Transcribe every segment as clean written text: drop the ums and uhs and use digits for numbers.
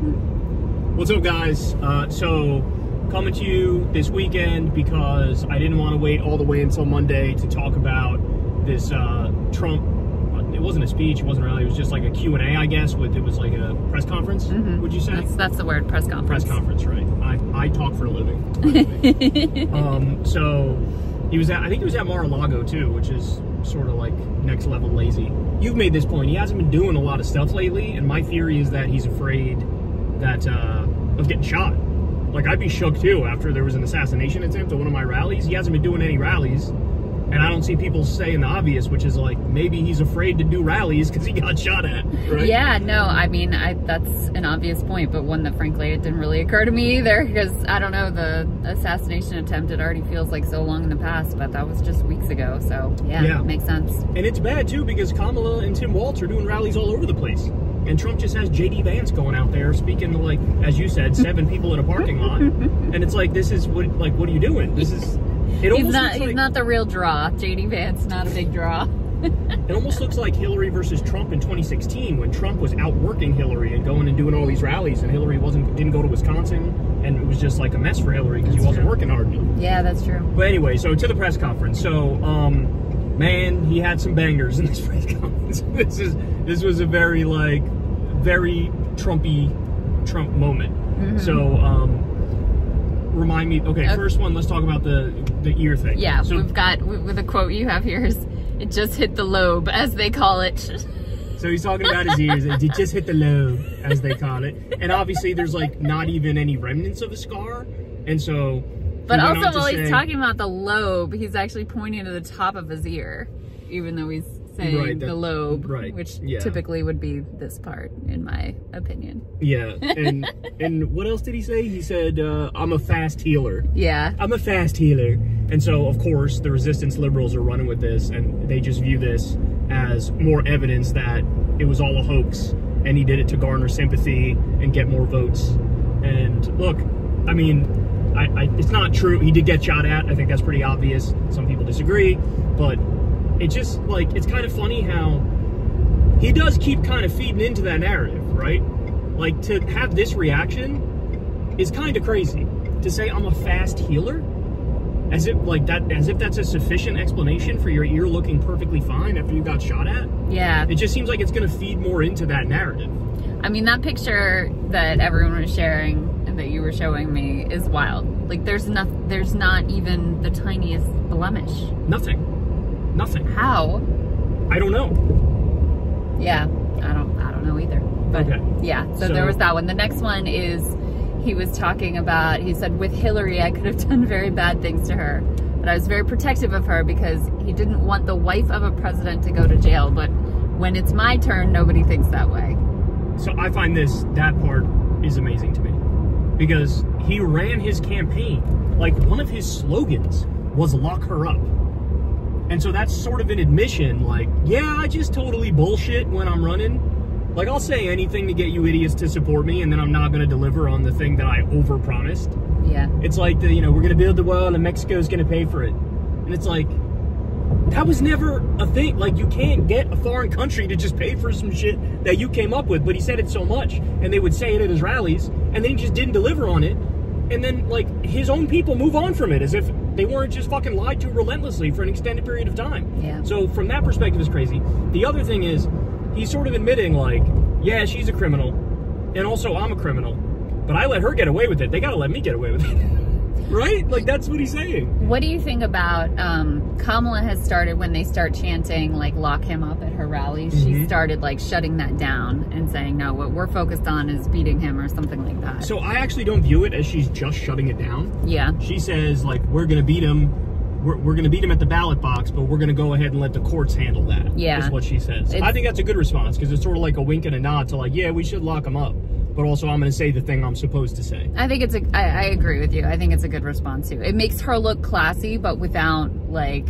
What's up, guys? So coming to you this weekend because I didn't want to wait all the way until Monday to talk about this Trump. It wasn't a speech. It wasn't really. It was just like a Q&A, I guess. It was like a press conference. Would you say? That's the word, press conference. Press conference, right? I talk for a living. So he was at. I think he was at Mar-a-Lago too, which is sort of like next level lazy. You've made this point. He hasn't been doing a lot of stuff lately, and my theory is that he's afraid that of getting shot. Like, I'd be shook too after there was an assassination attempt at one of my rallies. He hasn't been doing any rallies, and I don't see people saying the obvious, which is like, maybe he's afraid to do rallies because he got shot at, right? Yeah, no, I mean, that's an obvious point, but one that frankly it didn't really occur to me either, because I don't know, the assassination attempt, it already feels like so long in the past, but that was just weeks ago, so yeah. It makes sense. And it's bad too, because Kamala and Tim Walz are doing rallies all over the place. And Trump just has J.D. Vance going out there speaking to, like, as you said, 7 people in a parking lot. And it's like, this is, what are you doing? This is, he's not the real draw. J.D. Vance, not a big draw. It almost looks like Hillary versus Trump in 2016, when Trump was outworking Hillary and going and doing all these rallies, and Hillary didn't go to Wisconsin, and it was just like a mess for Hillary because he wasn't working hard enough. Yeah, that's true. But anyway, so to the press conference. So, man, he had some bangers in this press conference. This was a very, like, very Trumpy Trump moment. So, remind me. Okay, first one. Let's talk about the ear thing. Yeah, so, with the quote you have here is, "It just hit the lobe," as they call it. So he's talking about his ears. It just hit the lobe, as they call it. And obviously, there's like not even any remnants of a scar, and so. But also, while he's talking about the lobe, he's actually pointing to the top of his ear, even though he's saying the lobe, which typically would be this part, in my opinion. Yeah, and what else did he say? He said, I'm a fast healer. Yeah. I'm a fast healer. And so, of course, the resistance liberals are running with this, and they just view this as more evidence that it was all a hoax, and he did it to garner sympathy and get more votes. And look, I mean, it's not true. He did get shot at. I think that's pretty obvious. Some people disagree, but it just, like, it's kind of funny how he does keep kind of feeding into that narrative, right? Like, to have this reaction is kind of crazy. To say I'm a fast healer, as if that's a sufficient explanation for your ear looking perfectly fine after you got shot at. Yeah. It just seems like it's going to feed more into that narrative. I mean, that picture that everyone was sharing and that you were showing me is wild. Like, there's not even the tiniest blemish. Nothing. How? I don't know. Yeah, I don't know either. But yeah, so there was that one. The next one is, he was talking about, he said, with Hillary, I could have done very bad things to her, but I was very protective of her because he didn't want the wife of a president to go to jail. But when it's my turn, nobody thinks that way. So I find that part is amazing to me, because he ran his campaign. Like, one of his slogans was "lock her up." And so that's sort of an admission, like, yeah, I just totally bullshit when I'm running. Like, I'll say anything to get you idiots to support me, and then I'm not going to deliver on the thing that I overpromised. Yeah. It's like, we're going to build the wall and Mexico's going to pay for it. And it's like, that was never a thing. Like, you can't get a foreign country to just pay for some shit that you came up with. But he said it so much, and they would say it at his rallies, and then he just didn't deliver on it. And then, like, his own people move on from it as if they weren't just fucking lied to relentlessly for an extended period of time. Yeah. So from that perspective, it's crazy. The other thing is, he's sort of admitting, like, yeah, she's a criminal, and also I'm a criminal, but I let her get away with it. They gotta let me get away with it. Right? Like, that's what he's saying. What do you think about, Kamala has started, when they start chanting, like, lock him up at her rallies, she started, like, shutting that down and saying, no, what we're focused on is beating him, or something like that. So I actually don't view it as she's just shutting it down. Yeah. She says, like, we're gonna beat him. We're going to beat him at the ballot box, but we're going to go ahead and let the courts handle that. Yeah. Is what she says. I think that's a good response, because it's sort of like a wink and a nod to, like, yeah, we should lock him up, but also I'm going to say the thing I'm supposed to say. I think I agree with you. I think it's a good response too. It makes her look classy, but without, like,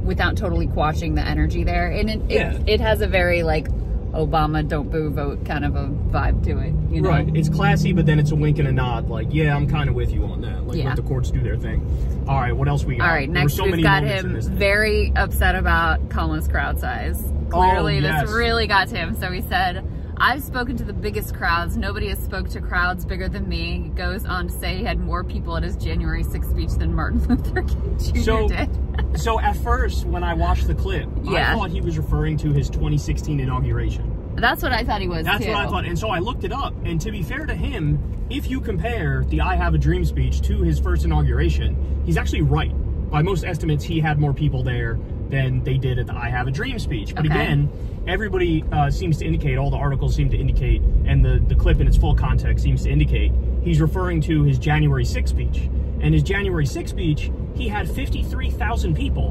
without totally quashing the energy there. And it has a very, like, Obama don't boo vote kind of a vibe to it, you know? Right. It's classy, but then it's a wink and a nod. Like, yeah, I'm kind of with you on that. Like, let the courts do their thing. All right, what else we got? All right, next we've got him very upset about Kamala's crowd size. Clearly, this really got to him. So he said, I've spoken to the biggest crowds. Nobody has spoke to crowds bigger than me. He goes on to say he had more people at his January 6th speech than Martin Luther King Jr. did. So at first, when I watched the clip, I thought he was referring to his 2016 inauguration. That's what I thought he was, That's what I thought. And so I looked it up. And to be fair to him, if you compare the I Have a Dream speech to his first inauguration, he's actually right. By most estimates, he had more people there than they did at the I Have a Dream speech. But again, everybody seems to indicate, all the articles seem to indicate, and the clip in its full context seems to indicate, he's referring to his January 6th speech. And his January 6th speech, he had 53,000 people.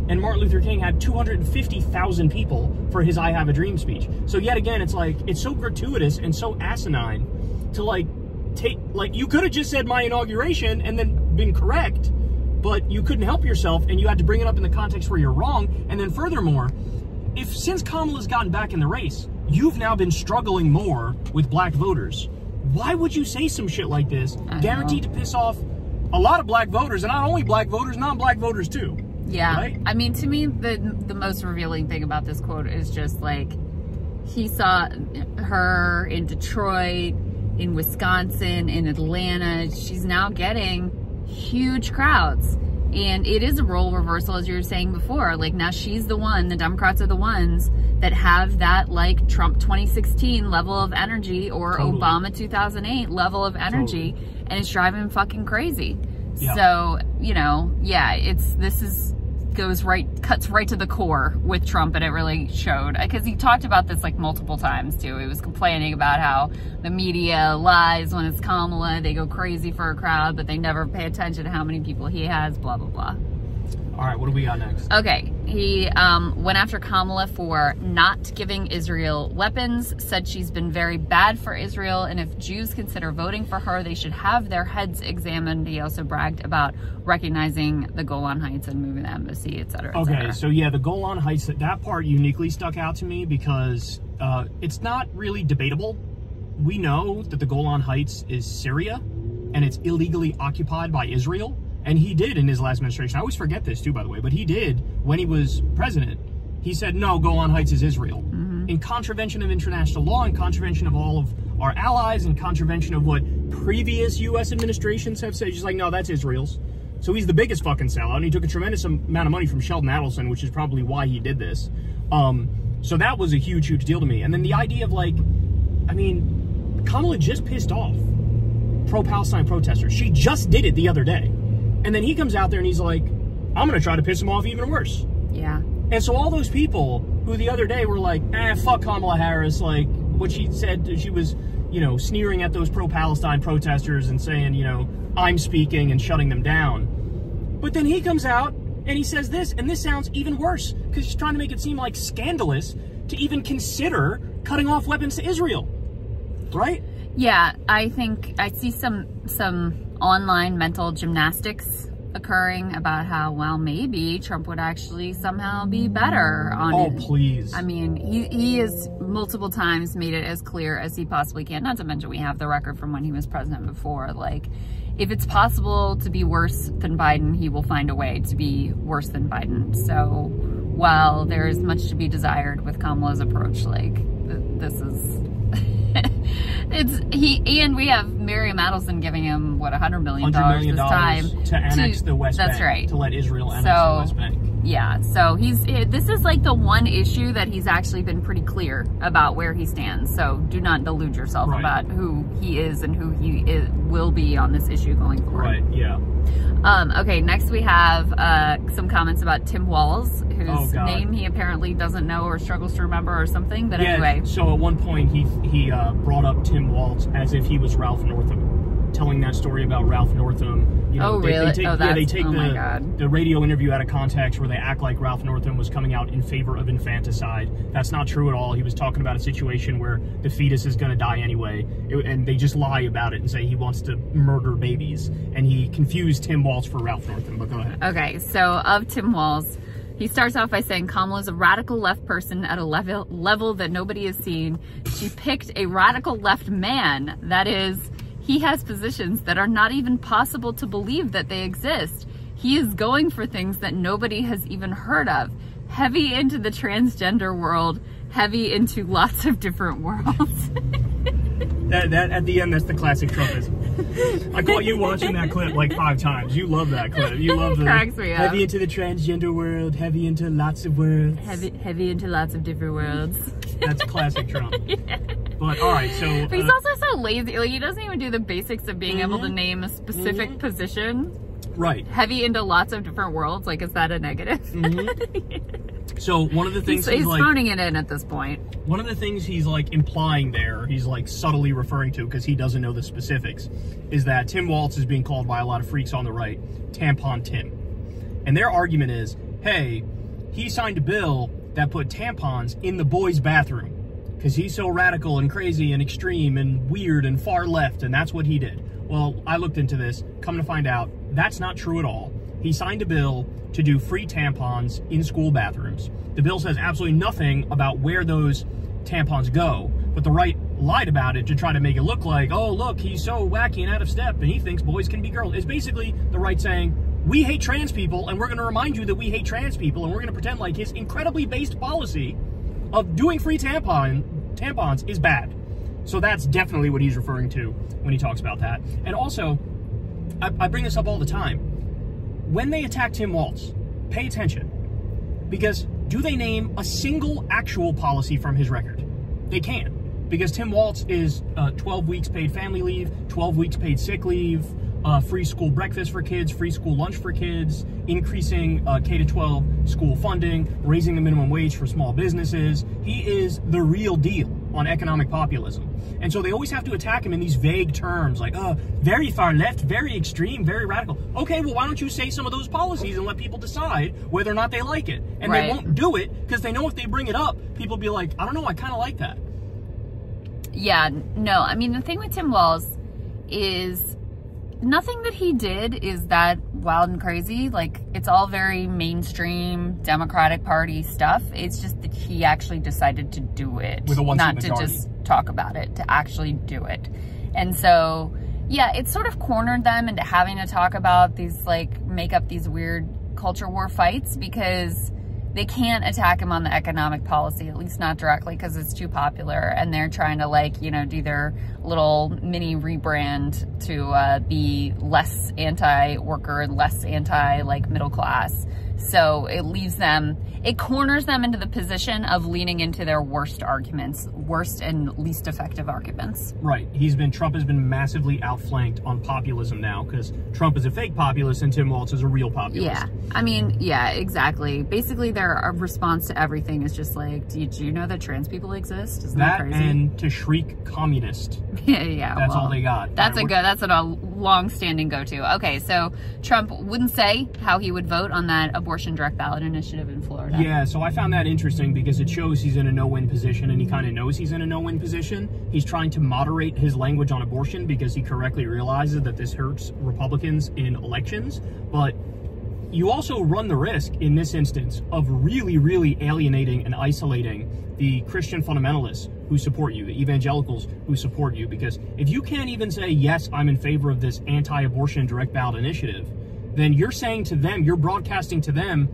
And Martin Luther King had 250,000 people for his I Have a Dream speech. So yet again, it's like, it's so gratuitous and so asinine to you could have just said my inauguration and then been correct, but you couldn't help yourself and you had to bring it up in the context where you're wrong. And then furthermore, since Kamala's gotten back in the race, you've now been struggling more with black voters. Why would you say some shit like this, guaranteed to piss off a lot of black voters, and not only black voters, non-black voters too? Yeah, right? I mean, to me, the most revealing thing about this quote is just like, he saw her in Detroit, in Wisconsin, in Atlanta. She's now getting huge crowds. And it is a role reversal, as you were saying before. Like, now she's the one, the Democrats are the ones that have that, like, Trump 2016 level of energy, or Obama 2008 level of energy, and it's driving him fucking crazy. Yeah. So, you know, cuts right to the core with Trump, and it really showed, because he talked about this like multiple times too. He was complaining about how the media lies when it's Kamala, they go crazy for a crowd, but they never pay attention to how many people he has, blah blah blah. All right, what do we got next? Okay, he went after Kamala for not giving Israel weapons, said she's been very bad for Israel, and if Jews consider voting for her, they should have their heads examined. He also bragged about recognizing the Golan Heights and moving the embassy, etc. Okay, so yeah, the Golan Heights, that part uniquely stuck out to me because it's not really debatable. We know that the Golan Heights is Syria, and it's illegally occupied by Israel. And he did in his last administration. I always forget this too, by the way, but he did when he was president. He said, no, Golan Heights is Israel. In contravention of international law, in contravention of all of our allies, in contravention of what previous U.S. administrations have said. He's like, no, that's Israel's. So he's the biggest fucking sellout. And he took a tremendous amount of money from Sheldon Adelson, which is probably why he did this. So that was a huge, huge deal to me. And then the idea of, like, I mean, Kamala just pissed off pro-Palestine protesters. She just did it the other day. And then he comes out there and he's like, I'm going to try to piss him off even worse. Yeah. And so all those people who the other day were like, fuck Kamala Harris, like what she said, she was, you know, sneering at those pro-Palestine protesters and saying, you know, I'm speaking and shutting them down. But then he comes out and he says this, and this sounds even worse because he's trying to make it seem like scandalous to even consider cutting off weapons to Israel. Right? Yeah, I think I see some online mental gymnastics occurring about how, well, maybe Trump would actually somehow be better on it. Oh, please. I mean, he has multiple times made it as clear as he possibly can. Not to mention we have the record from when he was president before. Like, if it's possible to be worse than Biden, he will find a way to be worse than Biden. So while there is much to be desired with Kamala's approach, like, this is... and we have Miriam Adelson giving him what, $100 million this time to annex the West Bank. That's right. To let Israel annex the West Bank. Yeah, so this is like the one issue that he's actually been pretty clear about where he stands. So do not delude yourself about who he is and who he will be on this issue going forward. Right. Yeah. Okay, next we have some comments about Tim Walz, whose name he apparently doesn't know or struggles to remember or something, but anyway. So at one point he brought up Tim Walz as if he was Ralph Northam, telling that story about Ralph Northam. You know, really? They take the radio interview out of context where they act like Ralph Northam was coming out in favor of infanticide. That's not true at all. He was talking about a situation where the fetus is going to die anyway, and they just lie about it and say he wants to murder babies. And he confused Tim Walz for Ralph Northam, but go ahead. Okay, so of Tim Walz, he starts off by saying Kamala's a radical left person at a level that nobody has seen. She picked a radical left man, that is... He has positions that are not even possible to believe that they exist. He is going for things that nobody has even heard of. Heavy into the transgender world, heavy into lots of different worlds. That at the end, that's the classic Trumpism. I caught you watching that clip like 5 times. You love that clip. You love the cracks me up. Heavy into the transgender world, heavy into lots of worlds. Heavy into lots of different worlds. That's classic Trump. Yeah. But all right, so but he's also so lazy. Like, he doesn't even do the basics of being able to name a specific position. Right. Heavy into lots of different worlds. Like, is that a negative? So one of the things he's like, phoning it in at this point. One of the things he's like implying there, he's like subtly referring to, because he doesn't know the specifics, is that Tim Walz is being called by a lot of freaks on the right Tampon Tim. And their argument is, hey, he signed a bill that put tampons in the boys' bathroom because he's so radical and crazy and extreme and weird and far left, and that's what he did. Well, I looked into this, come to find out, that's not true at all. He signed a bill to do free tampons in school bathrooms. The bill says absolutely nothing about where those tampons go, but the right lied about it to try to make it look like, oh, look, he's so wacky and out of step, and he thinks boys can be girls. It's basically the right saying, we hate trans people, and we're going to remind you that we hate trans people, and we're going to pretend like his incredibly based policy of doing free tampons is bad. So that's definitely what he's referring to when he talks about that. And also, I bring this up all the time. When they attack Tim Walz, pay attention. Because do they name a single actual policy from his record? They can't. Because Tim Walz is 12 weeks paid family leave, 12 weeks paid sick leave, free school breakfast for kids, free school lunch for kids, increasing K-12 school funding, raising the minimum wage for small businesses. He is the real deal on economic populism. And so they always have to attack him in these vague terms like, very far left, very extreme, very radical. Okay, well, why don't you say some of those policies and let people decide whether or not they like it? And they won't do it because they know if they bring it up, people will be like, I don't know, I kind of like that. Yeah, no, I mean, the thing with Tim Walz is nothing that he did is that wild and crazy. Like, it's all very mainstream Democratic Party stuff. It's just that he actually decided to do it. With a one-seat majority. Not to just talk about it, to actually do it. And so, yeah, it sort of cornered them into having to talk about these, like, make up these weird culture war fights because they can't attack him on the economic policy, at least not directly, because it's too popular, and they're trying to, like, you know, do their little mini rebrand to be less anti-worker and less anti, like, middle class. So it leaves them, it corners them into the position of leaning into their worst arguments, worst and least effective arguments. Right. Trump has been massively outflanked on populism now because Trump is a fake populist and Tim Walz is a real populist. Yeah. I mean, yeah, exactly. Basically, their response to everything is just like, did you know that trans people exist? Isn't that crazy? And to shriek communist. Yeah. That's all they got. That's a long-standing go-to. Okay, so Trump wouldn't say how he would vote on that abortion direct ballot initiative in Florida. Yeah, so I found that interesting because it shows he's in a no-win position, and he kind of knows he's in a no-win position. He's trying to moderate his language on abortion because he correctly realizes that this hurts Republicans in elections. But you also run the risk in this instance of really, really alienating and isolating the Christian fundamentalists who support you, the evangelicals who support you, because if you can't even say, yes, I'm in favor of this anti-abortion direct ballot initiative, then you're saying to them, you're broadcasting to them,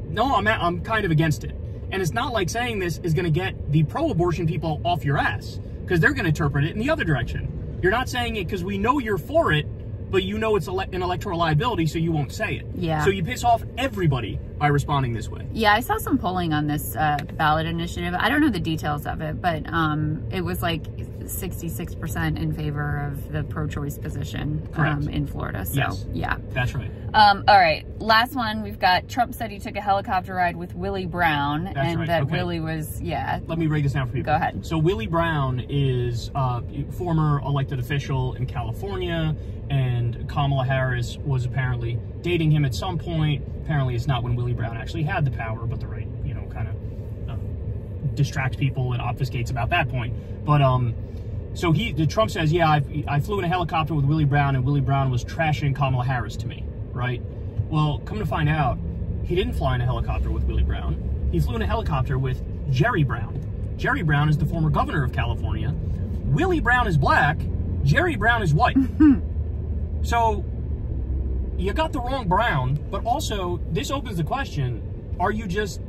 no, I'm kind of against it. And it's not like saying this is going to get the pro-abortion people off your ass, because they're going to interpret it in the other direction. You're not saying it because we know you're for it, but you know it's an electoral liability, so you won't say it. Yeah. So you piss off everybody by responding this way. Yeah, I saw some polling on this ballot initiative. I don't know the details of it, but it was like 66% in favor of the pro-choice position in Florida. So, yes, yeah. That's right. All right, last one. We've got Trump said he took a helicopter ride with Willie Brown. That's and right. that Okay. Willie was, yeah. Let me break this down for you. Go ahead. So Willie Brown is a former elected official in California, and Kamala Harris was apparently dating him at some point. Apparently it's not when Willie Brown actually had the power, but the right, you know, kind of distracts people and obfuscates about that point. But so Trump says, yeah, I flew in a helicopter with Willie Brown, and Willie Brown was trashing Kamala Harris to me, right? Well, come to find out, he didn't fly in a helicopter with Willie Brown. He flew in a helicopter with Jerry Brown. Jerry Brown is the former governor of California. Willie Brown is black. Jerry Brown is white. So you got the wrong Brown, but also this opens the question, are you just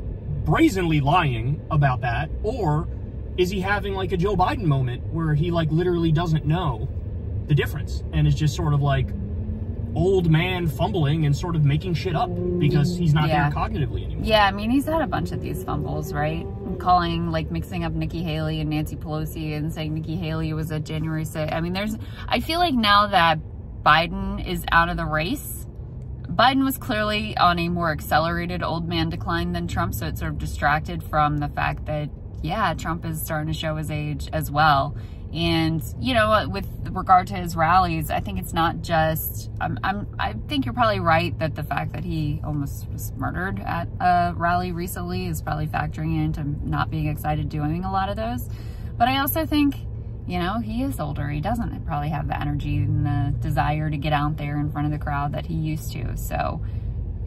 brazenly lying about that, or is he having like a Joe Biden moment where he like literally doesn't know the difference and is just sort of like old man fumbling and sort of making shit up because he's not there cognitively anymore. Yeah, I mean, he's had a bunch of these fumbles, right? Calling, like, mixing up Nikki Haley and Nancy Pelosi and saying Nikki Haley was at January 6th. I mean, I feel like now that Biden is out of the race, Biden was clearly on a more accelerated old man decline than Trump, so it sort of distracted from the fact that, yeah, Trump is starting to show his age as well. And, you know, with regard to his rallies, I think it's not just, I think you're probably right that the fact that he almost was murdered at a rally recently is probably factoring into not being excited doing a lot of those. But I also think, you know, he is older. He doesn't probably have the energy and the desire to get out there in front of the crowd that he used to. So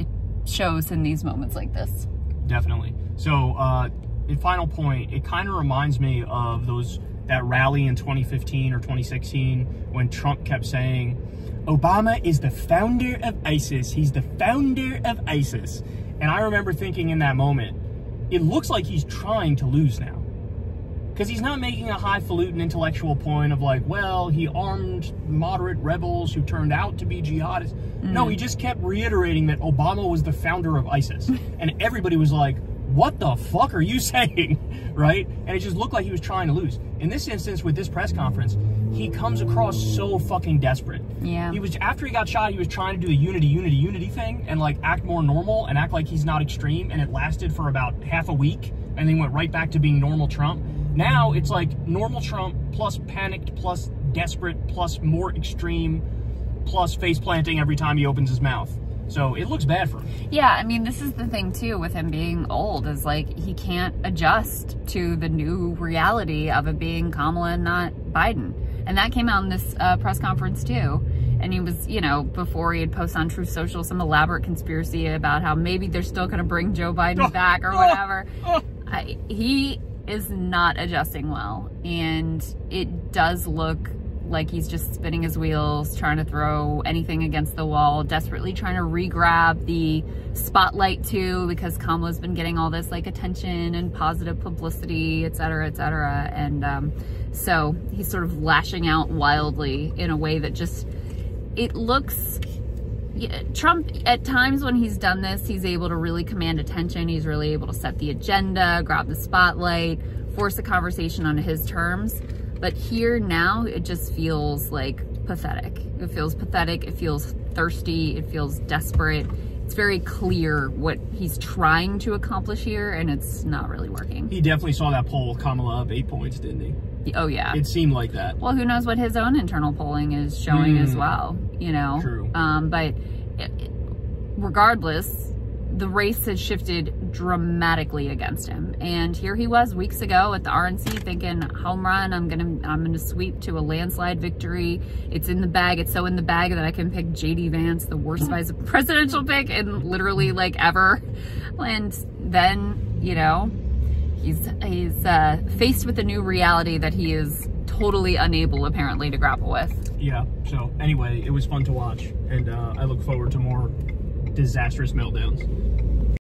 it shows in these moments like this. Definitely. So, in final point, it kind of reminds me of that rally in 2015 or 2016 when Trump kept saying, Obama is the founder of ISIS. He's the founder of ISIS. And I remember thinking in that moment, it looks like he's trying to lose now. Because he's not making a highfalutin intellectual point of like, well, he armed moderate rebels who turned out to be jihadists. No, he just kept reiterating that Obama was the founder of ISIS. And everybody was like, what the fuck are you saying? Right? And it just looked like he was trying to lose. In this instance, with this press conference, he comes across so fucking desperate. Yeah. After he got shot, he was trying to do the unity thing and like act more normal and act like he's not extreme. And it lasted for about half a week and then went right back to being normal Trump. Now it's like normal Trump plus panicked plus desperate plus more extreme plus face planting every time he opens his mouth. So it looks bad for him. Yeah, I mean, this is the thing too with him being old, is like he can't adjust to the new reality of it being Kamala and not Biden. And that came out in this press conference too. And he was, you know, before he had posted on Truth Social some elaborate conspiracy about how maybe they're still going to bring Joe Biden back or whatever. He is not adjusting well. And it does look like he's just spinning his wheels, trying to throw anything against the wall, desperately trying to re-grab the spotlight too, because Kamala's been getting all this like attention and positive publicity, et cetera, et cetera. And so he's sort of lashing out wildly in a way that just, it looks, Trump, at times when he's done this, he's able to really command attention. He's really able to set the agenda, grab the spotlight, force a conversation on his terms. But here now, it just feels like pathetic. It feels pathetic. It feels thirsty. It feels desperate. It's very clear what he's trying to accomplish here, and it's not really working. He definitely saw that poll with Kamala up 8 points, didn't he? Oh, yeah. It seemed like that. Well, who knows what his own internal polling is showing as well, you know? True. But regardless, the race has shifted dramatically against him. And here he was weeks ago at the RNC thinking, home run, I'm gonna sweep to a landslide victory. It's in the bag. It's so in the bag that I can pick JD Vance, the worst vice presidential pick in literally like ever. And then, you know, he's faced with a new reality that he is totally unable apparently to grapple with. Yeah, so anyway, it was fun to watch, and I look forward to more disastrous meltdowns.